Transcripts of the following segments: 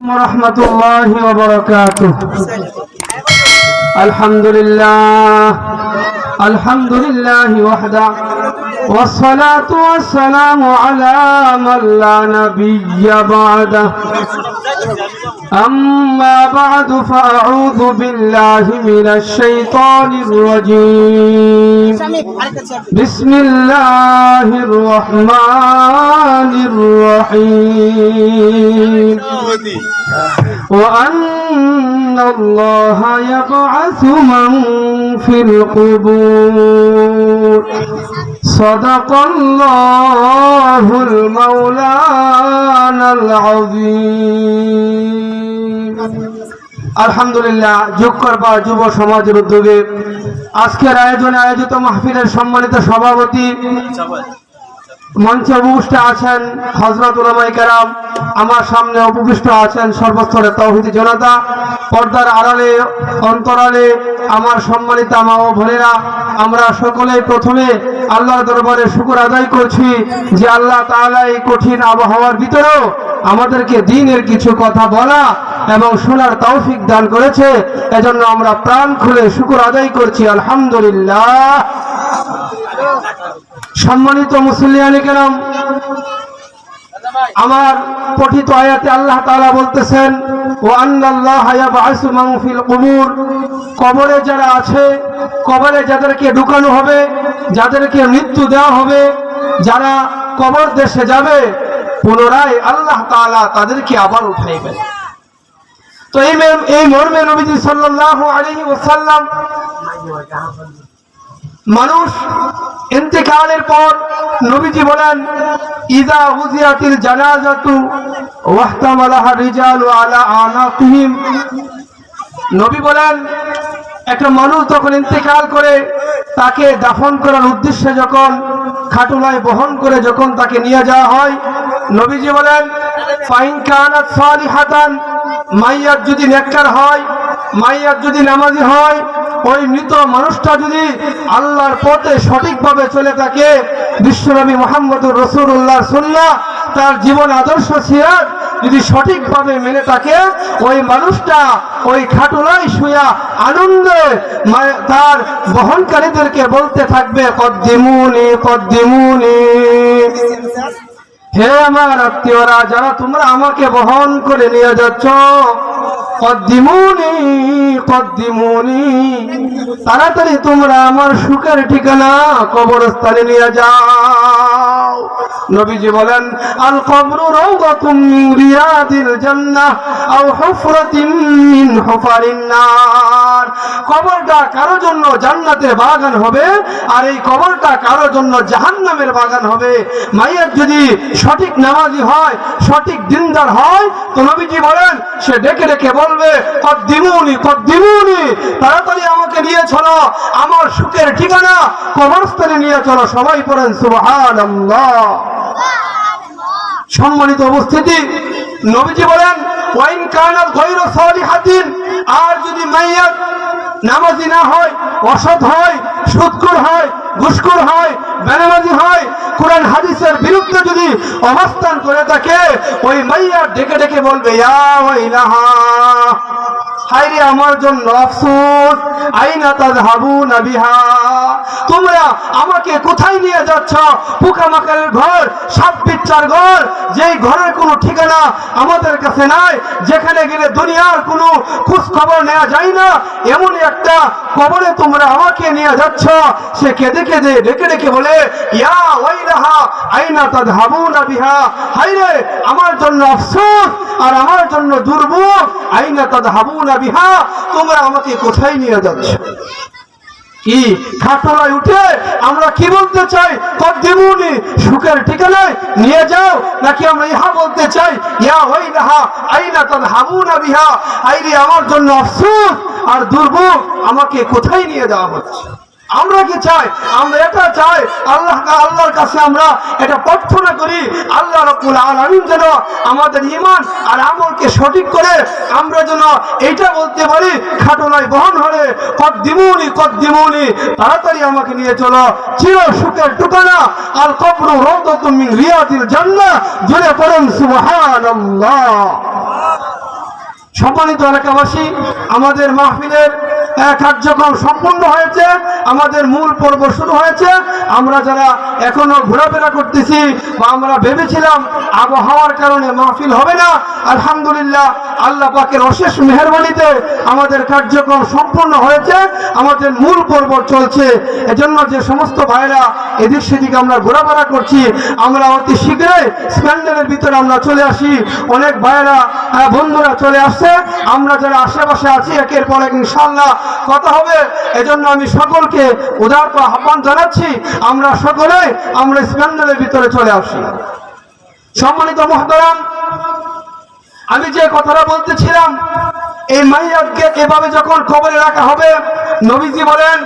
রহমতুল্লাহি ওয়া বারাকাতুহু। আলহামদুলিল্লাহি ওয়াহদা ওয়াসসালাতু ওয়াসসালামু আলা মান লা নাবিয়্যা বা'দা। أما بعد فأعوذ بالله من الشيطان الرجيم. بسم الله الرحمن الرحيم. وأن الله يبعث من في القبور. صدق الله المولانا العظيم. আলহামদুলিল্লাহ, যোগ করবা যুব সমাজের উদ্যোগে আজকের আয়োজনে আয়োজিত মাহফিলের সম্মানিত সভাপতি, মঞ্চে উপবিষ্ট আছেন হযরত উলামায়ে কেরাম, আমার সামনে উপবিষ্ট আছেন সর্বস্তরের তাওহীদি জনতা, পর্দার আড়ালে অন্তরালে আমার সম্মানিত মা ও বোনেরা, আমরা সকলেই প্রথমে আল্লাহর দরবারে শুকর আদায় করছি যে আল্লাহ তাআলা এই কঠিন আবহাওয়ার ভিতরেও আমাদেরকে দ্বীনের কিছু কথা বলা এবং শোনার তৌফিক দান করেছে। এজন্য আমরা প্রাণ খুলে শুকর আদায় করছি, আলহামদুলিল্লাহ। সম্মানিত মুসলিয়ানে কেরাম, আমার পঠিত আয়াতে আল্লাহ তাআলা বলতেছেন, ওয়া আন্নাল্লাহা ইয়াবআসু মান ফিল কুবুর। কবরে যারা আছে, কবরে যাদেরকে ঢুকানো হবে, যাদেরকে মৃত্যু দেওয়া হবে, যারা কবর দেশে যাবে, পুনরায় আল্লাহ তাআলা তাদেরকে আবার উঠাইবেন। তো এই মর্মে নবীজি সাল্লাল্লাহু আলাইহি ওয়াসাল্লাম মানুষ ইন্তেকালের পর নবীজি বলেন, ইযা উযিয়াতিল জানাজাতু ওয়াহতামালাহা রিজালু আলা আনাকিহিম। নবী বলেন, একটা মানুষ যখন ইন্তেকাল করে তাকে দাফন করার উদ্দেশ্যে যখন খাটুলায় বহন করে যখন তাকে নিয়ে যাওয়া হয়, নবীজি বলেন, ফাইন কানাত সালিহাতান, মাইয়াত যদি নেককার হয়, মাইয়াত যদি নামাজি হয়, ওই মৃত মানুষটা যদি আল্লাহর পথে সঠিকভাবে চলে থাকে, বিশ্বনবী মুহাম্মদুর রাসূলুল্লাহর সুন্নাহ, তার জীবন আদর্শ সিরাত যদি সঠিকভাবে মেনে থাকে, ওই মানুষটা ওই খাটুলায় শুয়া আনন্দে তার বহনকারীদেরকে বলতে থাকবে, কদ্দিমুনি কদ্দিমুনি, হে আমার আত্মীয়রা, যারা তোমরা আমাকে বহন করে নিয়ে যাচ্ছ, কদ্দিমুনি কদ্দিমুনি, তাড়াতাড়ি তোমরা আমার সুখের ঠিকানা কবরস্থানে নিয়ে যাও। নবীজি বলেন, আল কবরু রাওদাতুম মিন রিয়াদিল জান্নাহ আও হুফরাতিন মিন হুফারিন নার। কবরটা কারো জন্য জান্নাতের বাগান হবে, আর এই কবরটা কারো জন্য জাহান্নামের বাগান হবে। মাইয়াত যদি সঠিক নামাজি হয়, সঠিক দিনদার হয়, তো নবীজি বলেন, সে ডেকে ডেকে বলবে, কদ্দিমুনি কদ্দিমুনি, তাড়াতাড়ি আমাকে নিয়ে চলো আমার সুখের ঠিকানা কবরস্থানে নিয়ে চলো। সবাই পড়েন সুবহানাল্লাহ। সম্মানিত উপস্থিতি, নবীজি বলেন, ওয়াইন কানাত গায়রু সালিহাতিন, আর যদি মাইয়াত নামাজি না হয়, অসৎ হয়, সুদখোর হয়, ঘুষখোর হয়, বেনামাজি হয়, কোরআন হাদিসের বিরুদ্ধে যদি অবস্থান করে থাকে, ওই মাইয়াত ডেকে ডেকে বলবে, ইয়া ওয়াইলাহা, হায়রে আমার জন্য আফসোস, আইনা তাযহাবুনা বিহা, তোমরা আমাকে কোথায় নিয়ে যাচ্ছ? পোকামাকড়ের ঘর, সাপ বিচ্ছার ঘর, যেই ঘরের কোনো ঠিকানা আমাদের কাছে নাই, যেখানে গেলে দুনিয়ার কোনো খোঁজ খবর নেওয়া যায় না, এমনই একটা কবরে তোমরা আমাকে নিয়ে যাচ্ছ। সে কেঁদে কেঁদে ডেকে ডেকে বলে, ইয়া ওয়াইলাহা আইনা তাযহাবুনা বিহা, হায়রে আমার জন্য আফসোস আর আমার জন্য দুর্ভোগ, আইনা তাযহাবুনা বিহা, তোমরা আমাকে কোথায় নিয়ে যাচ্ছ? কি খাটলায় উঠে আমরা কি বলতে চাই? কদ্দিমুনি, সুখের ঠিকানায় নিয়ে যাও, নাকি আমরা ইহা বলতে চাই, ইয়া ওয়াইলাহা আইনা তাযহাবুনা বিহা, আইরে আমার জন্য আফসোস আর দুর্ভোগ, আমাকে কোথায় নিয়ে যাওয়া হচ্ছে? আমরা কি চাই? আমরা এটা চাই, আল্লাহর কাছে আমরা এটা প্রার্থনা করি, আল্লাহ রাব্বুল আলামিন যেন আমাদের ঈমান আর আমলকে সঠিক করে আমরা যেন এইটা বলতে পারি, খাটলায় বহন হলে কদ্দিমুনি কদ্দিমুনি, তাড়াতাড়ি আমাকে নিয়ে চলো চির সুখের ঠিকানা, আল কবরু রাওদাতুম মিন রিয়াদিল জান্নাহ। জোরে পড়ুন সুবহানাল্লাহ। সম্মানিত এলাকাবাসী, আমাদের মাহফিলের কার্যক্রম সম্পূর্ণ হয়েছে, আমাদের মূল পর্ব শুরু হয়েছে। আমরা যারা এখনো ঘোরাফেরা করতেছি বা আমরা ভেবেছিলাম আবহাওয়ার কারণে মাহফিল হবে না, আলহামদুলিল্লাহ আল্লাহ পাকের অশেষ মেহেরবানিতে আমাদের কার্যক্রম সম্পূর্ণ হয়েছে, আমাদের মূল পর্ব চলছে। এজন্য যে সমস্ত ভাইরা এদিক সেদিক আমরা ঘোরাফেরা করছি, আমরা অতি শীঘ্রই স্প্যান্ডেলের ভিতরে আমরা চলে আসি। অনেক ভাইরা বন্ধুরা চলে আসছে, আমরা যারা আশেপাশে আছি একের পর এক ইনশাআল্লাহ কথা হবে। এজন্য আমি সকলকে উদার আহ্বান জানাচ্ছি, আমরা সকলেই আমরা স্প্যান্ডেলের ভিতরে চলে আসি। সম্মানিত মুহতারাম, আমি যে কথাটা বলতেছিলাম, এই মাইয়াতকে এভাবে যখন কবরে রাখা হবে, নবীজি বলেন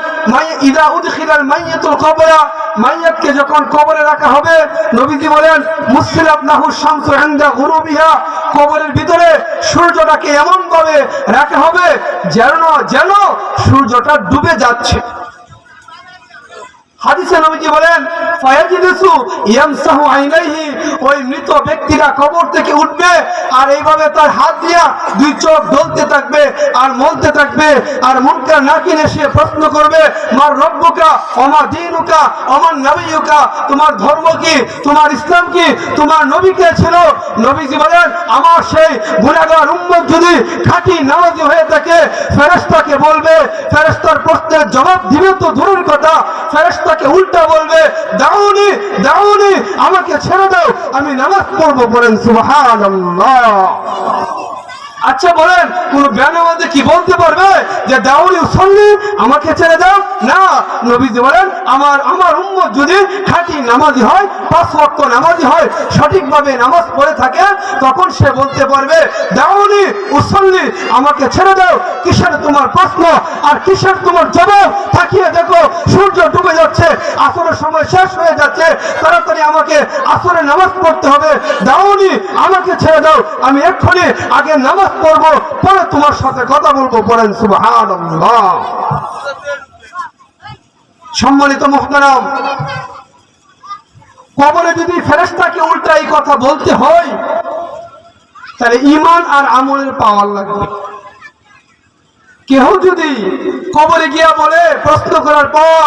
ইদা উদখিলাল মাইয়াতুল কবরা, মাইয়াতকে যখন কবরে রাখা হবে, নবীজি বলেন মুসিলাত লাহু শামসু ইনদা গুরুবিহা, কবরের ভিতরে সূর্যটাকে এমন ভাবে রাখা হবে যেন সূর্যটা ডুবে যাচ্ছে। হাদিসে নবীজি বলেন ফায়াজিলিসু ইয়ামসাহু আইনাইহি, ওই মৃত ব্যক্তিরা কবর থেকে উঠবে আর এইভাবে তার হাত দিয়া দুই চোখ ঢলতে থাকবে আর মলতে থাকবে, আর মুনকার নাকির এসে প্রশ্ন করবে মার রব্বুকা ওমা দীনুকা ওমান নবিয়ুকা, তোমার ধর্ম কি, তোমার ইসলাম কি, তোমার নবী কে ছিল? নবীজি বলেন আমার সেই গুনাহগার উম্মত যদি খাঁটি নামাজি হয়ে থাকে, ফেরেশতাকে বলবে, ফেরেশতার প্রশ্নের জবাব দিবে তো দূরের কথা, ফেরেশতাকে উল্টা বলবে দাউনি দাউনি, আমাকে ছেড়ে দাও, আমি নামাজ পড়বো। বলেন সুবহানাল্লাহ। আচ্ছা বলেন, কোন বেনামাজি কি বলতে পারবে যে দাউনি উসাল্লি, আমাকে ছেড়ে দাও? না, নবীজি বলেন আমার উম্মত যদি খাঁটি নামাজি হয়, 5 ওয়াক্ত নামাজি হয়, সঠিকভাবে নামাজ পড়ে থাকে, তখন সে বলতে পারবে দাউনি উসাল্লি, আমাকে ছেড়ে দাও। কিসের তোমার প্রশ্ন আর কিসের তোমার জবাব? তাকিয়ে দেখো সূর্য ডুবে যাচ্ছে, আসরের সময় শেষ হয়ে যাচ্ছে, তাড়াতাড়ি আমাকে আসরের নামাজ পড়তে হবে, দাউনি আমাকে ছেড়ে দাও, আমি এক্ষুনি আগে নামাজ পড়বো, পরে তোমার সাথে কথা বলবো। বলেন সুবহানাল্লাহ। সম্মানিত মুহতারাম, কবরে যদি ফেরেশতাকে উল্টা এই কথা বলতে হয়, তাহলে ঈমান আর আমলের পাওয়ার লাগবে। কেউ যদি কবরে গিয়া বলে প্রশ্ন করার পর,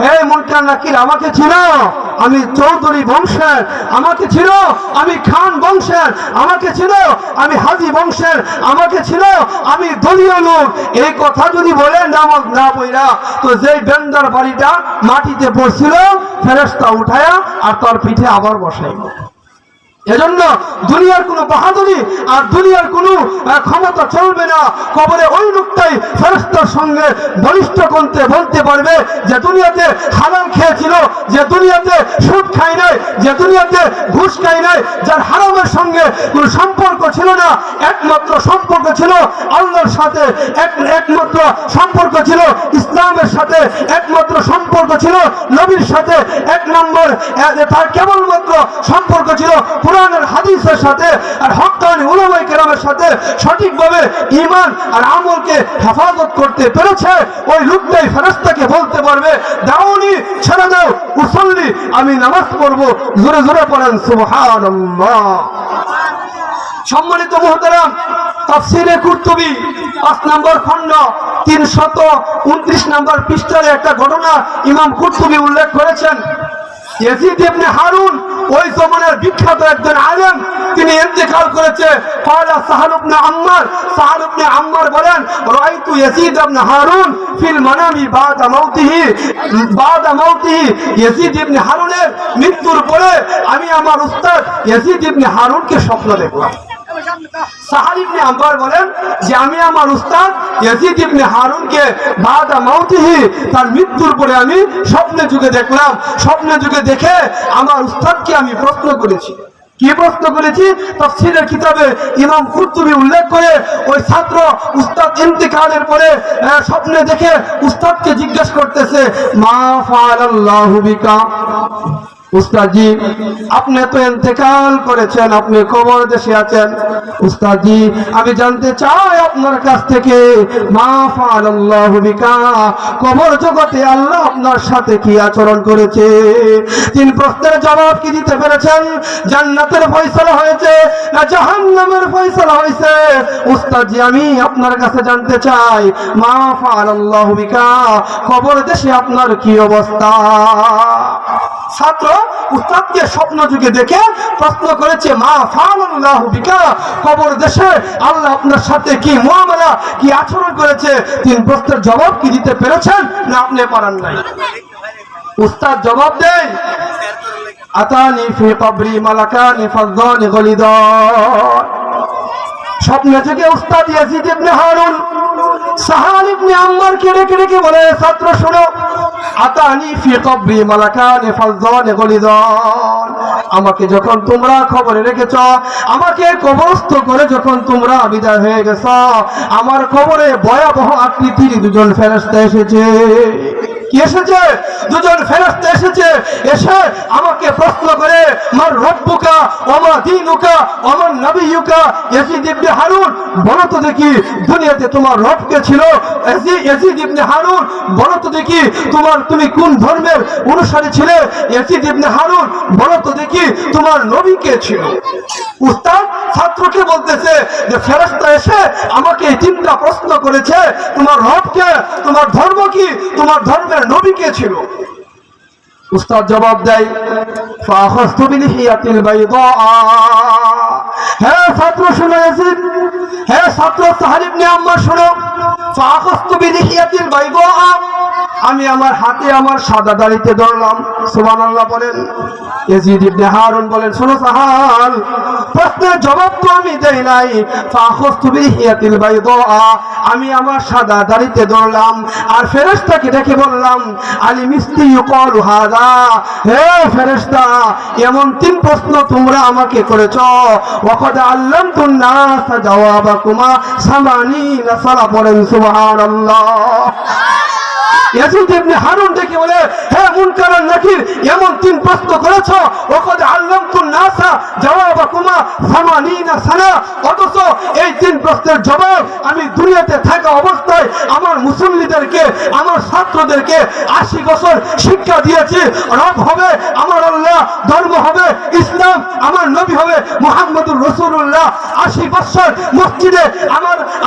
হে মুনকার নাকির, আমাকে ছিল, আমি চৌধুরী বংশের, আমাকে ছিল আমি খান বংশের, আমাকে ছিল আমি হাজি বংশের, আমাকে ছিল আমি দলীয় লোক, এই কথা যদি বলে নামাজ না পড়া, তো যেই বেন্দার বাড়িটা মাটিতে পড়ছিল ফেরেশতা উঠায়া আর তার পিঠে আবার বসাইল। এজন্য দুনিয়ার কোনো বাহাদুরি আর দুনিয়ার কোনো ক্ষমতা চলবে না। কবরে ওই লোকটাই ফেরেশতার সঙ্গে বলিষ্ঠ কণ্ঠে বলতে পারবে যে দুনিয়াতে হারাম খেয়েছিল, যে দুনিয়াতে সুদ খাই নাই, যে দুনিয়াতে ঘুষ খাই নাই, যার হারামের সঙ্গে কোনো সম্পর্ক ছিল না, একমাত্র সম্পর্ক ছিল আল্লাহর সাথে, একমাত্র সম্পর্ক ছিল ইসলামের সাথে, একমাত্র সম্পর্ক ছিল নবীর সাথে, এক নম্বর তার কেবলমাত্র সম্পর্ক ছিল কুরআনের হাদিসের সাথে আর হক্কানি উলামায়ে কেরামের সাথে, সঠিকভাবে ঈমান আর আমলকে হেফাজত করতে পেরেছে, ওই লোকটাই ফেরেশতাকে বলতে পারবে দাউনি, ছেড়ে দাও, উসাল্লি, আমি নামাজ পড়বো। জোরে জোরে পড়েন সুবহানাল্লাহ। সম্মানিত মুহতারাম, তাফসীরে কুরতুবী 5 নম্বর খণ্ড 329 নম্বর পৃষ্ঠায় একটা ঘটনা ইমাম কুরতুবী উল্লেখ করেছেন। ইয়াজিদ ইবনে হারুন ওই জমানার বিখ্যাত একজন আলেম, তিনি ইন্তেকাল করেছে। ক্বালা সাহল ইবনে আম্মার, সাহল ইবনে আম্মার বলেন রাআইতু ইয়াজিদ ইবনে হারুন ফিল মানামি বাদা মাউতিহি, ইয়াজিদ ইবনে হারুনের মৃত্যুর পরে আমি আমার উস্তাদ ইয়াজিদ ইবনে হারুনকে স্বপ্ন দেখলাম। সাহল ইবনে আম্মার বলেন যে আমি আমার উস্তাদ ইয়াজিদ ইবনে হারুনকে বাদা মাউতিহি, তার মৃত্যুর পরে আমি স্বপ্নে যুগে দেখলাম। স্বপ্নে যুগে দেখে আমার উস্তাদকে আমি প্রশ্ন করেছি। কি প্রশ্ন করেছি? তাফসীরের কিতাবে ইমাম কুরতুবী উল্লেখ করে ওই ছাত্র উস্তাদ ইন্তেকালের পরে স্বপ্নে দেখে উস্তাদকে জিজ্ঞেস করতেছে মা ফাআলাল্লাহু বিকা, উস্তাদজি আপনি তো ইন্তেকাল করেছেন, আপনি কবর দেশে আছেন। উস্তাদজি আমি জানতে চাই আপনার কাছ থেকে মা ফাআলাল্লাহু বিকা, কবর জগতে আল্লাহ আপনার সাথে কি আচরণ করেছে? 3 প্রশ্নের জবাব কি দিতে পেরেছেন? জান্নাতের ফয়সালা হয়েছে না জাহান্নামের ফয়সালা হয়েছে? উস্তাদজি আমি আপনার কাছে জানতে চাই মা ফাআলাল্লাহু বিকা, কবর দেশে আপনার কি অবস্থা? ছাত্র উস্তাদকে স্বপ্ন যুগে দেখে প্রশ্ন করেছে মা ফাআলাল্লাহু বিকা, কবর দেশে আল্লাহ আপনার সাথে কি মুআমালা, কি আচরণ করেছে? 3 প্রশ্নের জবাব কি দিতে পেরেছেন না আপনি পারেন নাই? উস্তাদ জবাব দেয় আতানি ফি কবরি মালাকানি ফাযদানি গলিদান। স্বপ্ন থেকে উস্তাদ ইয়াজিদ ইবনে হারুন সাহাল ইবনে আম্মার কে ডেকে বলে, ছাত্র শোনো, আতানি ফি কবরি মালাকানি ফাযদানি গলিদান, আমাকে যখন তোমরা খবরে রেখেছ, আমাকে কবরস্থ করে যখন তোমরা বিদায় হয়ে গেছ, আমার কবরে ভয়াবহ আকৃতির 2জন ফেরেশতা এসেছে। কি এসেছে? 2জন ফেরেশতা এসেছে। এসে আমাকে প্রশ্ন করে মার রব্বুকা ওয়া মা দীনুকা ওয়া মান নবিয়ুকা। ইয়াজিদ ইবনে হারুন বলো তো দেখি দুনিয়াতে তোমার রব কে ছিল? ইয়াজিদ ইবনে হারুন বলো তো দেখি তুমি কোন ধর্মের অনুসারী ছিলে? ইয়াজিদ ইবনে হারুন বলো তো দেখি তোমার নবী কে ছিল? উস্তাদ ছাত্রকে বলতেছে যে ফেরেশতা এসে আমাকে 3টা প্রশ্ন করেছে, তোমার রব কে, তোমার ধর্ম কি, তোমার ধর্মের নবী কে ছিল? উস্তাদ জবাব দেয় ফাখাস্তু বিলিহিয়াতিল বাইদা। হ্যাঁ ছাত্র শোনো ইয়াজিদ, হ্যাঁ ছাত্র সাহাল ইবনে আম্মার শোনো, ফাখাস্তু বিলিহিয়াতিল বাইদা, আমি আমার হাতে আমার সাদা দাড়িতে ধরলাম। সুবহানাল্লাহ বলেন। ইয়াজিদ ইবনে হারুন বলেন, শোনো সাহাল, প্রশ্নের জবাব তো আমি দেই নাই। ফাখাস্তু বিলিহিয়াতিল বাইদা, আমি আমার সাদা দাড়িতে ধরলাম আর ফেরেশতাকে ডেকে বললাম আলী মিস্তি ইউকালু হাযা, হে ফেরেশতা এমন 3 প্রশ্ন তোমরা আমাকে করেছো, ওয়াকাদ আল্লামতুন নাস জাওয়াবাকুমা সামানিনা সালা। বলেন সুবহানাল্লাহ। ইয়াজিদ ইবনে হারুন ডেকে বলে, হে মুনকার আর নাকির এমন 3 প্রশ্ন করেছো, ওয়াকাদ আল্লামতুন নাস জাওয়াবাকুমা সামানিনা সানা, অথচ এই 3 প্রশ্নের জবাব আমি দুনিয়াতে থাকা অবস্থায় আমার মুসল্লিদেরকে, আমার ছাত্রদেরকে 80 বছর শিক্ষা দিয়েছি। রব হবে আমার আল্লাহ, ধর্ম হবে ইসলাম, আমার নবী হবে মুহাম্মদুর রাসূলুল্লাহ। 80 বছর মসজিদে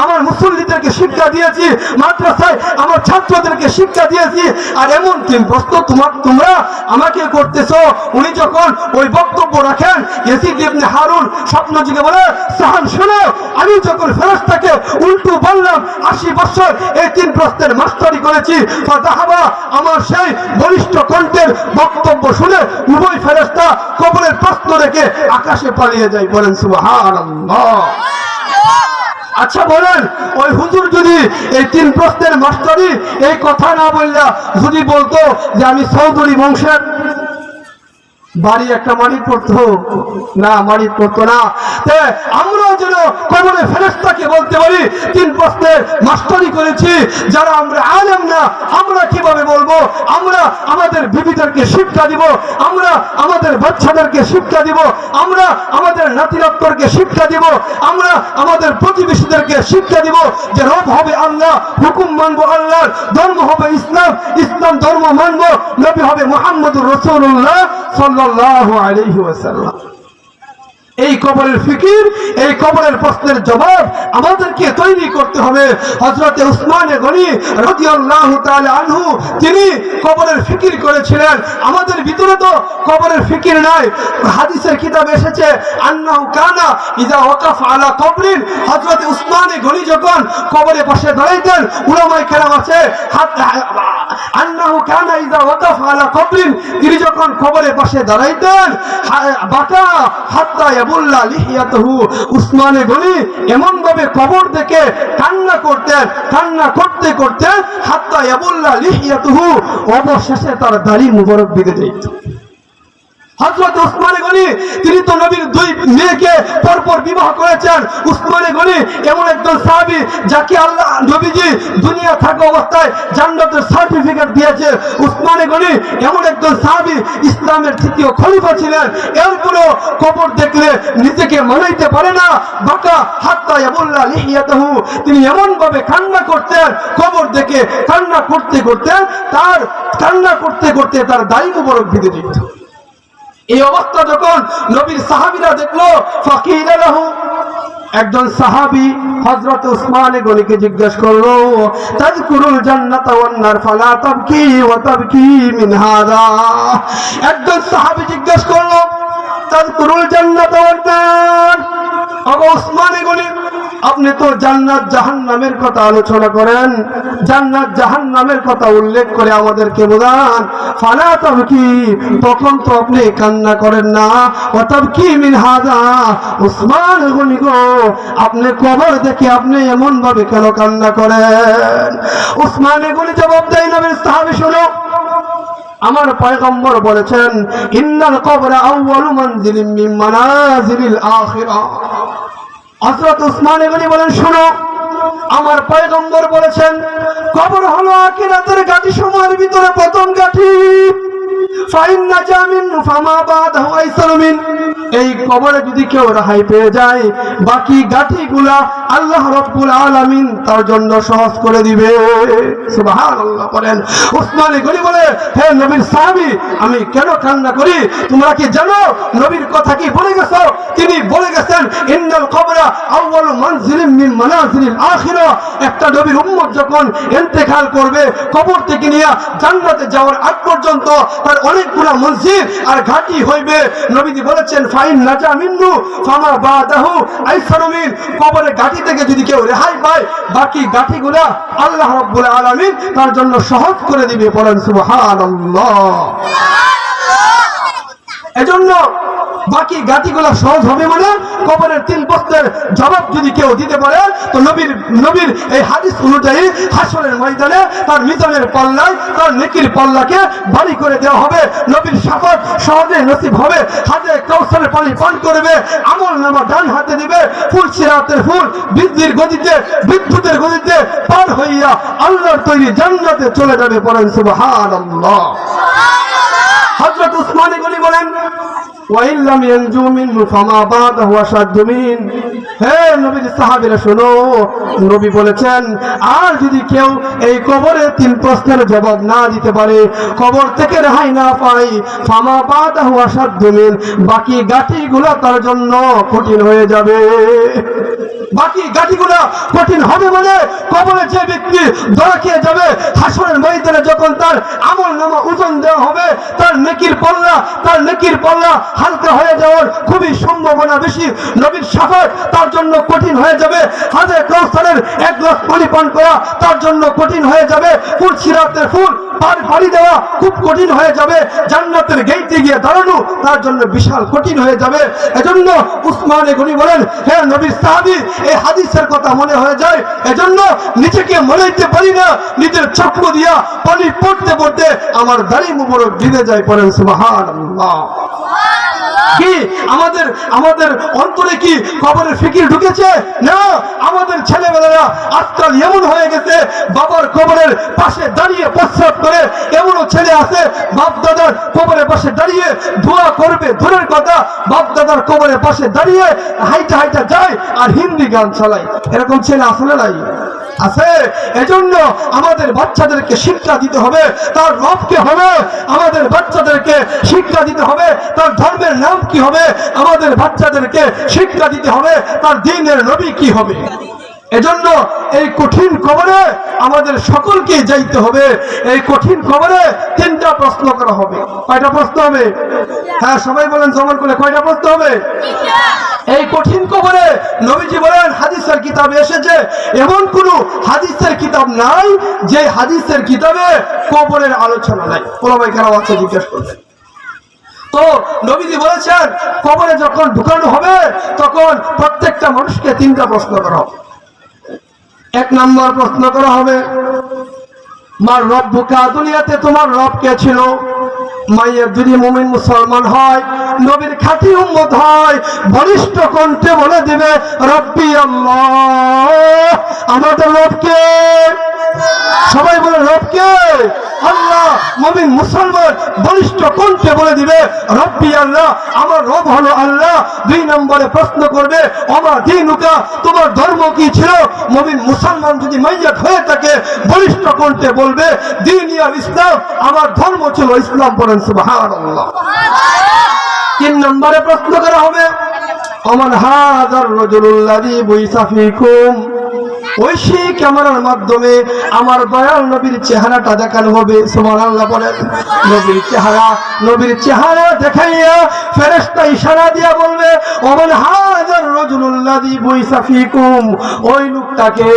আমার মুসল্লিদেরকে শিক্ষা দিয়েছি, মাদ্রাসায় আমার ছাত্রদেরকে শিক্ষা দিয়েছি, আর এমন 3 প্রশ্ন তোমরা আমাকে করতেছো। উনি যখন ওই বক্তব্য রাখেন, ইয়াজিদ ইবনে হারুন স্বপ্ন যুগে বলে, সাহান শোনো, আমি যখন ফেরেশতাকে উল্টো বললাম 80 বছর এই 3 প্রশ্নের মাস্টারি করেছি, ফাযাহাবা, আমার সেই বলিষ্ঠ কণ্ঠের বক্তব্য শুনে উভয় ফেরেশতা কবরের প্রশ্ন রেখে আকাশে পালিয়ে যায়। বলেন সুবহানাল্লাহ। আচ্ছা বলেন, ওই হুজুর যদি এই 3 প্রশ্নের মাস্টারি এই কথা না বললা যদি বলতো যে আমি চৌধুরী বংশের, বাড়ি একটা মারি পড়তো না? মারি পড়তো না। আমরা যেন কবরে ফেরেশতাকে বলতে পারি 3 প্রশ্নের মাস্টারি করেছি, যারা আমরা আলেম না, আমরা কিভাবে বলবো? আমরা আমাদের বিবিদেরকে শিক্ষা দিব, আমরা আমাদের বাচ্চাদেরকে শিক্ষা দিব, আমরা আমাদের নাতিনাতদেরকে শিক্ষা দিব, আমরা আমাদের প্রতিবেশীদেরকে শিক্ষা দিব যে রব হবে আল্লাহ, হুকুম মানবো আল্লাহর, ধর্ম হবে ইসলাম, ইসলাম ধর্ম মানবো, নবী হবে মুহাম্মদুর রাসূলুল্লাহ সাল্লাল্লাহু আলাইহি ওয়াসাল্লাম। এই কবরের ফিকির, এই কবরের প্রশ্নের জবাব আমাদেরকে তৈরি করতে হবে। হযরতে উসমান গনি রাদিয়াল্লাহু তাআলা আনহু তিনি কবরের ফিকির করেছিলেন। আমাদের ভিতরে তো কবরের ফিকির নাই। হাদিসের কিতাবে এসেছে আন্নাহু কানা ইযা ওয়াকাফা আলা কবরিন, হযরতে উসমান গনি যখন কবরের পাশে দাঁড়াইতেন, উলামায়ে কেরাম আছে আন্নাহু কানা ইযা ওয়াকাফা আলা কবরিন, তিনি যখন কবরের পাশে দাঁড়াইতেন বাকা হাত্তা ইয়াবুল্লা লিহিয়াতুহু, উসমান গনি এমন ভাবে কবর দেখে কান্না করতেন, কান্না করতে করতে হাত্তা ইয়াবুল্লা লিহিয়াতুহু, অবশেষে তার দাড়ি মুবারক ভিজে যেত। হযরত উসমান গনি তিনি তো নবীর দুই মেয়েকে পরপর বিবাহ করেছেন। উসমান গনি এমন একজন সাহাবী যাকে আল্লাহ নবীজি দুনিয়া থাকা অবস্থায় জান্নাতের সার্টিফিকেট দিয়েছে। উসমান গনি এমন একজন সাহাবী, ইসলামের তৃতীয় খলিফা ছিলেন। এরপরও কবর দেখলে নিজেকে মানাইতে পারে না, বাকা হাত্তা ইয়াবুল্লা লিহিয়াতাহু, তিনি এমন ভাবে কান্না করতেন, কবর দেখে কান্না করতে করতে তার দাড়ি মুবারক ভিজে যেত। এই অবস্থা যখন নবীর সাহাবীরা দেখলো, ফাকিলা লাহু, একজন সাহাবী হযরত উসমান গনিকে জিজ্ঞেস করলো, তাযকুরুল জান্নাতা ওয়ান নার ফালা তাবকি ওয়া তাবকি মিন হাযা। একজন সাহাবী জিজ্ঞেস করলো, তাযকুরুল জান্নাতা ওয়ান নার, আবু উসমান গনি আপনি তো জান্নাত জাহান্নামের কথা আলোচনা করেন, জান্নাত জাহান্নামের কথা উল্লেখ করে আমাদেরকে বোঝান। ফালা তাবকি, তখন তো আপনি কান্না করেন না। ওয়া তাবকি মিন হাযা, উসমান গনি গো আপনি কবর দেখে আপনি এমন ভাবে কেন কান্না করেন? উসমান গনি জবাব দেয়, নবীর সাহাবী শোনো, আমার পয়গম্বর বলেছেন, ইন্নাল কবরা আউয়ালু মানজিলিন মিন মানাজিলিল আখিরাহ। হযরত উসমান গনি বলেন, শোনো, আমার পয়গম্বর বলেছেন কবর হলো আখিরাতের গাঁটি সমূহের ভিতরে প্রথম গাঁটি। ফাইন্না জামিন ফামা বাদাহু আইসারু মিন, এই কবরে যদি কেউ রেহাই পেয়ে যায়, বাকি গাঁটিগুলা আল্লাহ রাব্বুল আলামিন তার জন্য সহজ করে দিবে। সুবহানাল্লাহ বলেন। উসমান গনি বলে, হে নবীর সাহাবী, আমি কেন কান্না করি তোমরা কি জানো? নবীর কথা কি বলে গেছো? তিনি বলে গেছেন, ইন্নাল কবরা আউয়ালু মানজিলিন মিন মানাজিলিল আখিরাহ। একটা নবীর উম্মত যখন ইন্তেকাল করবে, কবর থেকে নিয়ে জান্নাতে যাওয়ার আগ পর্যন্ত তার অনেকগুলো মসজিদ আর ঘাটি হইবে। নবীজি বলেছেন, ফাইন নাজা মিন্নু ফামা বাদাহু আইসারু মিন, কবরের ঘাটি থেকে যদি কেউ রেহাই পায়, বাকি ঘাটিগুলা আল্লাহ রাব্বুল আলামিন তার জন্য সহজ করে দিবে। বলেন সুবহানাল্লাহ। এজন্য বাকি গাতিগুলো সহজ হবে, মানে কবরের 3 প্রশ্নের জবাব যদি কেউ দিতে পারে, তো নবীর এই হাদিস অনুযায়ী হাসরের ময়দানে তার মিজানের পাল্লায় তার নেকির পাল্লাকে ভারী করে দেওয়া হবে। নবীর শাফাত সহজে নসিব হবে। হাতে কাউসারের পানি পান করবে, আমল নামা ডান হাতে দিবে, ফুল সিরাতের ফুল বিদ্যুতের গতিতে পার হইয়া আল্লাহর তৈরি জান্নাতে চলে যাবে। বলেন সুবহানাল্লাহ। হযরত উসমান গনি বলেন, ওয়াইন লাম ইয়ানজু মিনহু ফামা বাদাহু আশাদ্দু মিন। হে নবীর সাহাবীরা শোনো, নবী বলেছেন, আর যদি কেউ এই কবরে 3 প্রশ্নের জবাব না দিতে পারে, কবর থেকে রেহাই না পায়, ফামা বাদাহু আশাদ্দু মিন, বাকি গাঁটিগুলো তার জন্য কঠিন হয়ে যাবে। বাকি গাঁটিগুলো কঠিন হবে, মানে কবরে যে ব্যক্তি ধরা খেয়ে যাবে, হাসরের ময়দানে যখন তার আমল নামা ওজন দেওয়া হবে, তার নেকির পাল্লা হালকা হয়ে যাওয়ার খুবই সম্ভাবনা বেশি। নবীর শাফাত তার জন্য কঠিন হয়ে যাবে। হাজে কাউসারের 1 গ্লাস পানি পান করা তার জন্য কঠিন হয়ে যাবে। ফুল সিরাতের ফুল পাড়ি দেওয়া খুব কঠিন হয়ে যাবে। জান্নাতের গেইটে গিয়ে দাঁড়ানো তার জন্য বিশাল কঠিন হয়ে যাবে। এজন্য উসমান গনি বলেন, হে নবীর সাহাবী, এই হাদিসের কথা মনে হয়ে যায়, এজন্য নিজেকে মনাইতে পারি না, নিজের চক্ষু দিয়া পানি পড়তে আমার দাড়ি মুবারক ভিজে যায়। পড়েন সুবহানাল্লাহ। কি আমাদের অন্তরে কি কবরের ফিকির ঢুকেছে? না, আমাদের ছেলেবেলারা আজকাল এমন হয়ে গেছে, বাবার কবরের পাশে দাঁড়িয়ে প্রস্রাব করে। এমনও ছেলে আছে বাপ দাদার কবরের পাশে দাঁড়িয়ে দোয়া করবে, দূরের কথা, বাপ দাদার কবরের পাশে দাঁড়িয়ে হাইটা যায় আর হিন্দি গান চালায়। এরকম ছেলে আসলে নাই, আছে। এজন্য আমাদের বাচ্চাদেরকে শিক্ষা দিতে হবে তার রবকে হবে, আমাদের বাচ্চাদেরকে শিক্ষা দিতে হবে তার ধর্মের নাম কি হবে, আমাদের বাচ্চাদেরকে শিক্ষা দিতে হবে তার দ্বীনের নবী কি হবে। এজন্য এই কঠিন কবরে আমাদের সকলকে যাইতে হবে। এই কঠিন কবরে 3টা প্রশ্ন করা হবে। কয়টা প্রশ্ন হবে? হ্যাঁ, সবাই বলেন জমান করে, কয়টা প্রশ্ন হবে? এই কঠিন কবরে নবীজি বলেন, হাদিসের কিতাবে এসেছে, এমন কোন হাদিসের কিতাব নাই যে হাদিসের কিতাবে কবরের আলোচনা নাই। ওলামায়ে কেরাম আছে, জিজ্ঞেস করবেন। তো নবীজি বলেছেন, কবরে যখন ঢুকানো হবে তখন প্রত্যেকটা মানুষকে 3টা প্রশ্ন করা হবে। 1 নম্বর প্রশ্ন করা হবে, মার রব্বুকা, দুনিয়াতে তোমার রব কে ছিল? মাইয়ার যদি মুমিন মুসলমান হয়, নবীর খাঁটি উম্মত হয়, বলিষ্ঠ কণ্ঠে বলে দিবে রব্বি আল্লাহ, আমাদের রবকে। সবাই বলে রবকে আল্লাহ। মুমিন মুসলমান বলিষ্ঠ কণ্ঠে বলে দিবে রব্বি আল্লাহ, আমার রব হলো আল্লাহ। 2 নম্বরে প্রশ্ন করবে ওমা দীনুকা, তোমার ধর্ম কি ছিল? মুমিন মুসলমান যদি মাইয়াত হয়ে থাকে বলিষ্ঠ কণ্ঠে বলবে দীনিয়াল ইসলাম, আমার ধর্ম ছিল ইসলাম। পড়েন সুবহানাল্লাহ। 3 নম্বরে প্রশ্ন করা হবে ওমান হাযার রাজুলুল্লাযী বুইসা ফীকুম, ঐশী ক্যামেরার মাধ্যমে আমার দয়াল নবীর চেহারাটা দেখানো হবে। সুবহানাল্লাহ বলেন। নবীর চেহারা দেখাইয়া ফেরেশতা ইশারা দিয়া বলবে ওমান হাযার রাজুলুল্লাযী বুইসা ফীকুম, ওই লোকটাকে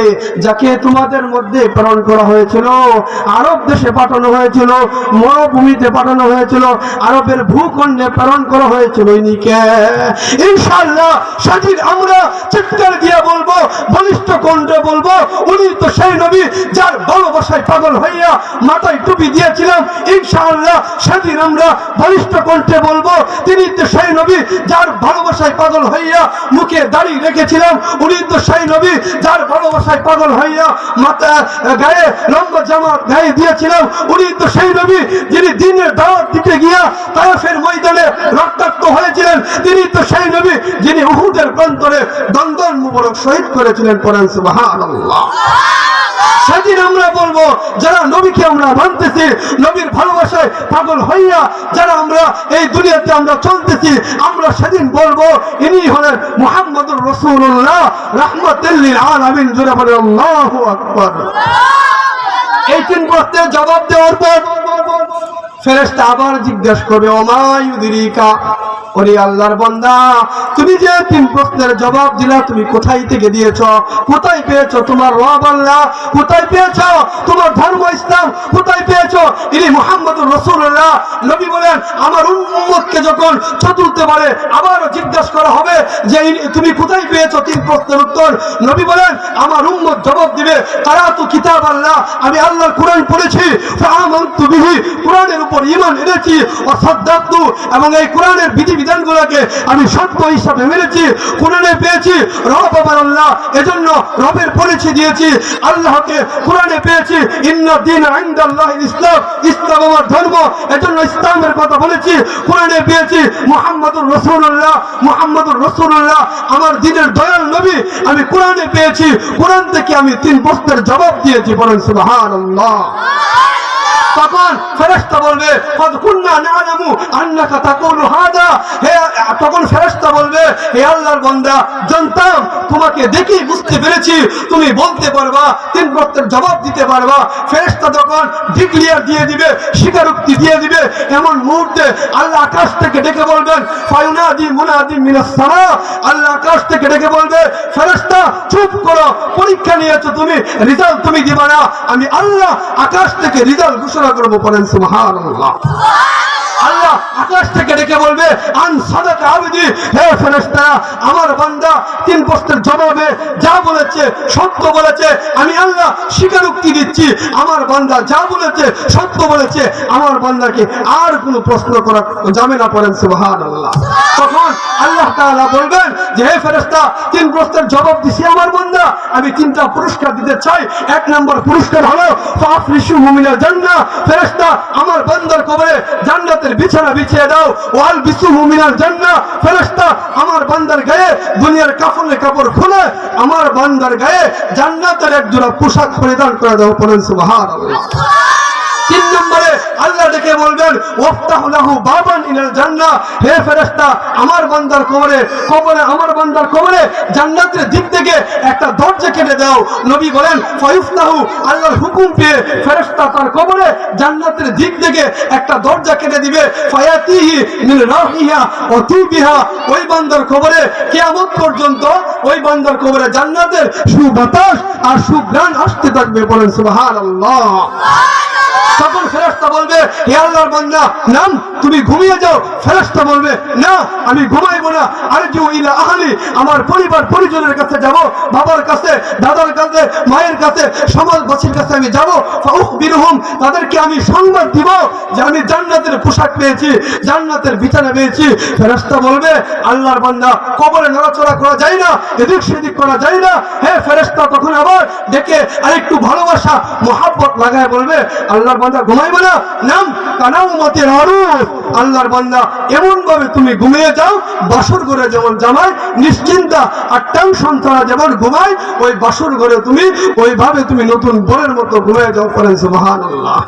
যাকে তোমাদের মধ্যে প্রেরণ করা হয়েছিল, আরব দেশে পাঠানো হয়েছিল, মরুভূমিতে পাঠানো হয়েছিল, আরবের ভূখণ্ডে প্রেরণ করা হয়েছিল, ইনিকে ইনশাআল্লাহ সেদিন আমরা চিৎকার দিয়ে বলবো, বলিষ্ঠ কণ্ঠে বলবো উনি তো সেই নবী যার ভালোবাসায় পাগল হইয়া মাথায় টুপি দিয়েছিলাম। ইনশাআল্লাহ সেদিন আমরা বলিষ্ঠ কণ্ঠে বলবো তিনি তো সেই নবী যার ভালোবাসায় পাগল হইয়া মুখে দাড়ি রেখেছিলাম। উনি তো সেই নবী যার ভালোবাসায় পাগল হইয়া মাথা গায়ে লম্বা জামা গায়ে দিয়েছিলাম। উনি তো সেই নবী যিনি দিনের দাওয়াত দিতে গিয়া তায়েফের ময়দানে রক্তাক্ত হয়েছিলেন। তিনি তো সেই নবী যিনি উহুদের প্রান্তরে দন্দন মুবারক শহীদ করেছিলেন। পড়েন সুবহানাল্লাহ। সেদিন আমরা বলবো যারা নবীকে আমরা মানতেছি, নবীর ভালোবাসায় পাগল হইয়া যারা আমরা এই দুনিয়াতে আমরা চলতেছি, আমরা সেদিন বলবো ইনি হলেন মুহাম্মদুর রাসূলুল্লাহ রাহমাতুল লিল আলামিন। জোরে বলেন আল্লাহু আকবার। এই 3 প্রশ্নের জবাব দেওয়ার পর ফেরেশতা আবার জিজ্ঞাসা করবে ওমা ইউদরিকা, ওরে আল্লাহর বান্দা তুমি যে 3 প্রশ্নের জবাব দিলা তুমি কোথায় থেকে দিয়েছো? কোথায় পেয়েছো তোমার রব আল্লাহ? কোথায় পেয়েছো তোমার ধর্ম ইসলাম? কোথায় পেয়েছো ইনি মুহাম্মদুর রাসূলুল্লাহ? নবী বলেন আমার উম্মতকে যখন চতুর্থ বারে আবার জিজ্ঞাসা করা হবে যে তুমি কোথায় পেয়েছো 3 প্রশ্নের উত্তর, নবী বলেন আমার উম্মত জবাব দিবে কারাতু কিতাব আল্লাহ, আমি আল্লাহর কোরআন পড়েছি, ফাআমানতু বিহি, কোরআনের উপর ঈমান এনেছি, ওয়া সাদ্দাকতু, এবং এই কোরআনের বিধিবিধানগুলোকে আমি সত্য হিসাবে মেনেছি। কোরআনে পেয়েছি রব আমার আল্লাহ, এজন্য রবের পরিচয় দিয়েছি। আল্লাহকে কোরআনে পেয়েছি ইন্না দীনা ইনদাল্লাহিল ইসলাম, ইসলাম আমার ধর্ম, এজন্য ইসলামের কথা বলেছি। কোরআনে পেয়েছি মুহাম্মদুর রাসূলুল্লাহ, মুহাম্মদুর রাসূলুল্লাহ আমার দ্বীনের দয়াল নবী, আমি কোরআনে পেয়েছি, কোরআন থেকে আমি 3 প্রশ্নের জবাব দিয়েছি। বলেন সুবহানাল্লাহ। তখন ফেরেশতা বলবে কদ কুননা না'লামু আন্নাকা তাকুলু হাদা, হে তখন ফেরেশতা বলবে হে আল্লাহর বান্দা জানতাম, তোমাকে দেখেই বুঝতে পেরেছি তুমি বলতে পারবা, 3 প্রশ্নের জবাব দিতে পারবা। ফেরেশতা তখন ডিক্লিয়ার দিয়ে দিবে, স্বীকারোক্তি দিয়ে দিবে। এমন মুহূর্তে আল্লাহ আকাশ থেকে ডেকে বলবেন ফায়ুনাদি মুনাদি মিনাস সামা, আল্লাহ আকাশ থেকে ডেকে বলবে ফেরেশতা চুপ করো, পরীক্ষা নিয়েছো তুমি, রেজাল্ট তুমি দিবা না, আমি আল্লাহ আকাশ থেকে রেজাল্ট ঘোষণা করব। পড়েন সুবহানাল্লাহ। আল্লাহ আকাশ থেকে ডেকে বলবে আন সাদাকা আবদি, হে ফেরেশতারা আমার বান্দা 3 প্রশ্নের জবাবে যা বলেছে সত্য বলেছে, আমি আল্লাহ স্বীকারোক্তি দিচ্ছি, আমার বান্দা যা বলেছে সত্য বলেছে, আমার বান্দাকে আর কোনো প্রশ্ন করা যাবে না। পড়েন সুবহানাল্লাহ। তখন আল্লাহ তাআলা বলবেন যে হে ফেরেশতা 3 প্রশ্নের জবাব দিছি আমার বান্দা, আমি 3টা পুরস্কার দিতে চাই। 1 নম্বর পুরস্কার হলো ফাফরিশু মিনাল জান্নাহ, ফেরেশতা আমার বান্দার কবরে জান্নাতের বিছানা বিছিয়ে দাও। ওয়াল বিসুহু মিনাল জান্নাহ, ফেরেশতা আমার বান্দার গায়ে দুনিয়ার কাফনের কাপড় খুলে আমার বান্দার গায়ে জান্নাতের এক জোড়া পোশাক পরিধান করে দাও। পড়েন সুবহানাল্লাহ। 3 নম্বরে আল্লাহ ডেকে বলবেন ওয়াফতাহু লাহু বাবান ইলাল জান্নাহ, হে ফেরেশতা আমার বান্দার কবরে আমার বান্দার কবরে জান্নাতের দিক থেকে একটা দরজা কেটে দাও। নবী বলেন ফায়ুফতাহু, আল্লাহর হুকুম পেয়ে ফেরেশতা তার কবরে জান্নাতের দিক থেকে একটা দরজা কেটে দিবে। ফায়াতিহি মিন রাহিহা ওয়া তিবিহা, ওই বান্দার কবরে কিয়ামত পর্যন্ত ওই বান্দার কবরে জান্নাতের সুবাতাস আর সুঘ্রাণ আসতে থাকবে। বলেন সুবহানাল্লাহ। তখন ফেরেশতা বলবে হে আল্লাহর বান্দা নাম, তুমি ঘুমিয়ে যাও। ফেরেশতা বলবে না, আমি ঘুমাইবো না, আরজু ইলা আহলি, আমার পরিবার পরিজনের কাছে যাব, বাবার কাছে, দাদার কাছে, মায়ের কাছে, সমাজবাসীর কাছে আমি যাব। ফাউখবিরহুম, তাদেরকে আমি সংবাদ দিব যে আমি জান্নাতের পোশাক পেয়েছি, জান্নাতের বিছানা পেয়েছি। ফেরেশতা বলবে আল্লাহর বান্দা কবরে নড়াচড়া করা যায় না, এদিক সেদিক করা যায় না। হে ফেরেশতা তখন আবার ডেকে আরেকটু ভালোবাসা মোহাব্বত লাগায় বলবে আল্লাহর বান্দা ঘুমাইবে না, নাম কানাউমাতির আরুফ, আল্লাহর বান্দা এমন ভাবে তুমি ঘুমিয়ে যাও বাসর ঘরে যেমন জামাই নিশ্চিন্তা আর টেনশন ছাড়া যেমন ঘুমায়, ওই বাসর ঘরে তুমি ওইভাবে তুমি নতুন বরের মতো ঘুমিয়ে যাও। করেন সুবহানাল্লাহ।